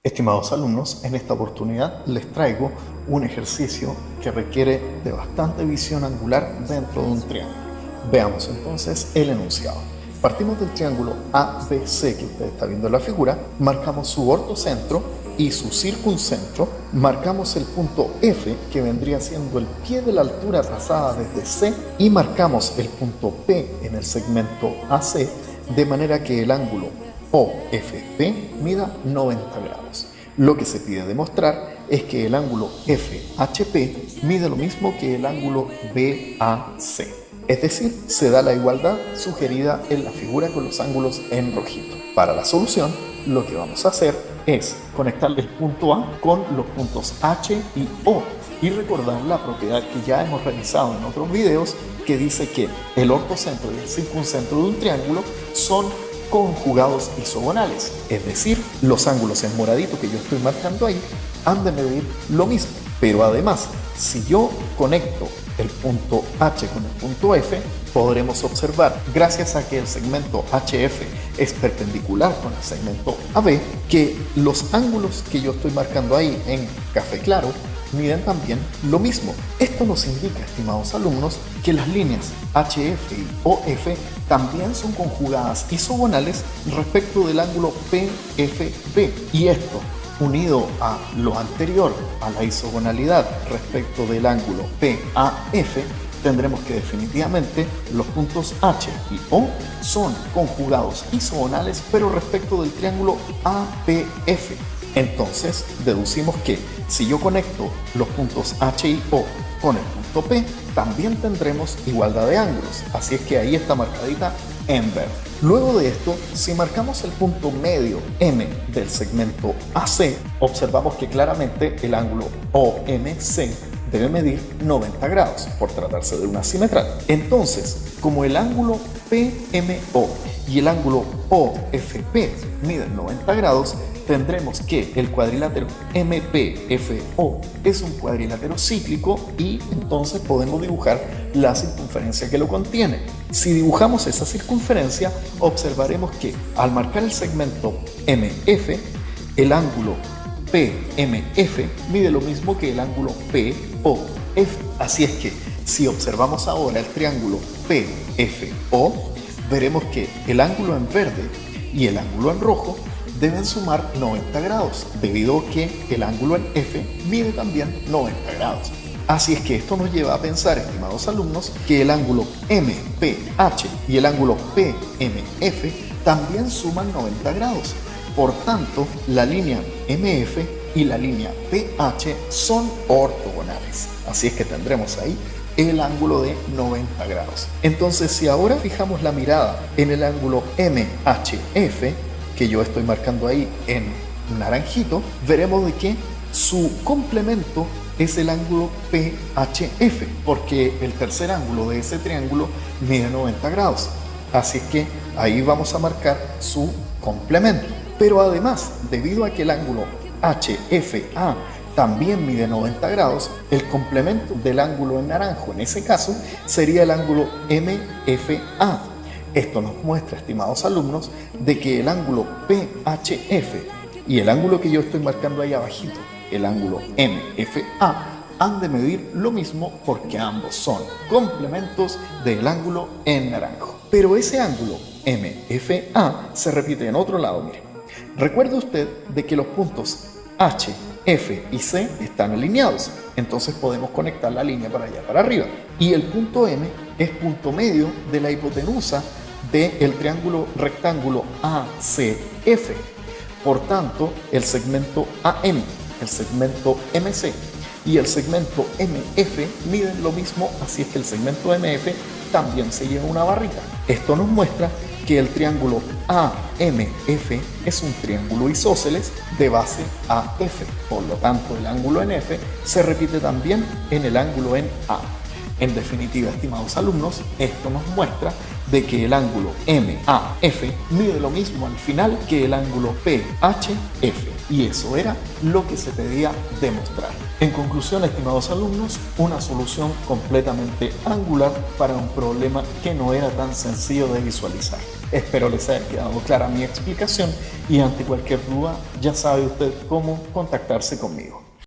Estimados alumnos, en esta oportunidad les traigo un ejercicio que requiere de bastante visión angular dentro de un triángulo. Veamos entonces el enunciado. Partimos del triángulo ABC que usted está viendo en la figura, marcamos su ortocentro y su circuncentro, marcamos el punto F que vendría siendo el pie de la altura trazada desde C y marcamos el punto P en el segmento AC de manera que el ángulo OFP mida 90 grados. Lo que se pide demostrar es que el ángulo FHP mide lo mismo que el ángulo BAC. Es decir, se da la igualdad sugerida en la figura con los ángulos en rojito. Para la solución, lo que vamos a hacer es conectar el punto A con los puntos H y O y recordar la propiedad que ya hemos realizado en otros videos que dice que el ortocentro y el circuncentro de un triángulo son conjugados isogonales, es decir, los ángulos en moradito que yo estoy marcando ahí han de medir lo mismo. Pero además, si yo conecto el punto H con el punto F, podremos observar, gracias a que el segmento HF es perpendicular con el segmento AB, que los ángulos que yo estoy marcando ahí en café claro miden también lo mismo. Esto nos indica, estimados alumnos, que las líneas HF y OF también son conjugadas isogonales respecto del ángulo PFB. Y esto, unido a lo anterior, a la isogonalidad respecto del ángulo PAF, tendremos que definitivamente los puntos H y O son conjugados isogonales, pero respecto del triángulo APF. Entonces, deducimos que si yo conecto los puntos H y O con el punto P, también tendremos igualdad de ángulos. Así es que ahí está marcadita en verde. Luego de esto, si marcamos el punto medio M del segmento AC, observamos que claramente el ángulo OMC debe medir 90 grados por tratarse de una simetral. Entonces, como el ángulo PMO y el ángulo OFP miden 90 grados, tendremos que el cuadrilátero MPFO es un cuadrilátero cíclico y entonces podemos dibujar la circunferencia que lo contiene. Si dibujamos esa circunferencia, observaremos que al marcar el segmento MF, el ángulo PMF mide lo mismo que el ángulo POF. Así es que si observamos ahora el triángulo PFO, veremos que el ángulo en verde y el ángulo en rojo deben sumar 90 grados, debido a que el ángulo en F mide también 90 grados. Así es que esto nos lleva a pensar, estimados alumnos, que el ángulo MPH y el ángulo PMF también suman 90 grados. Por tanto, la línea MF y la línea PH son ortogonales. Así es que tendremos ahí el ángulo de 90 grados. Entonces, si ahora fijamos la mirada en el ángulo MHF, que yo estoy marcando ahí en naranjito, veremos de que su complemento es el ángulo PHF, porque el tercer ángulo de ese triángulo mide 90 grados. Así es que ahí vamos a marcar su complemento. Pero además, debido a que el ángulo HFA también mide 90 grados, el complemento del ángulo en naranjo en ese caso sería el ángulo MFA. Esto nos muestra, estimados alumnos, de que el ángulo PHF y el ángulo que yo estoy marcando ahí abajito, el ángulo MFA, han de medir lo mismo porque ambos son complementos del ángulo en naranjo. Pero ese ángulo MFA se repite en otro lado, mire. Recuerde usted de que los puntos H, F y C están alineados, entonces podemos conectar la línea para allá para arriba. Y el punto M es punto medio de la hipotenusa del triángulo rectángulo ACF. Por tanto, el segmento AM, el segmento MC y el segmento MF miden lo mismo, así es que el segmento MF también se lleva una barrita. Esto nos muestra que el triángulo AMF es un triángulo isósceles de base AF. Por lo tanto, el ángulo en F se repite también en el ángulo en A. En definitiva, estimados alumnos, esto nos muestra de que el ángulo MAF mide lo mismo al final que el ángulo PHF, y eso era lo que se pedía demostrar. En conclusión, estimados alumnos, una solución completamente angular para un problema que no era tan sencillo de visualizar. Espero les haya quedado clara mi explicación y ante cualquier duda ya sabe usted cómo contactarse conmigo.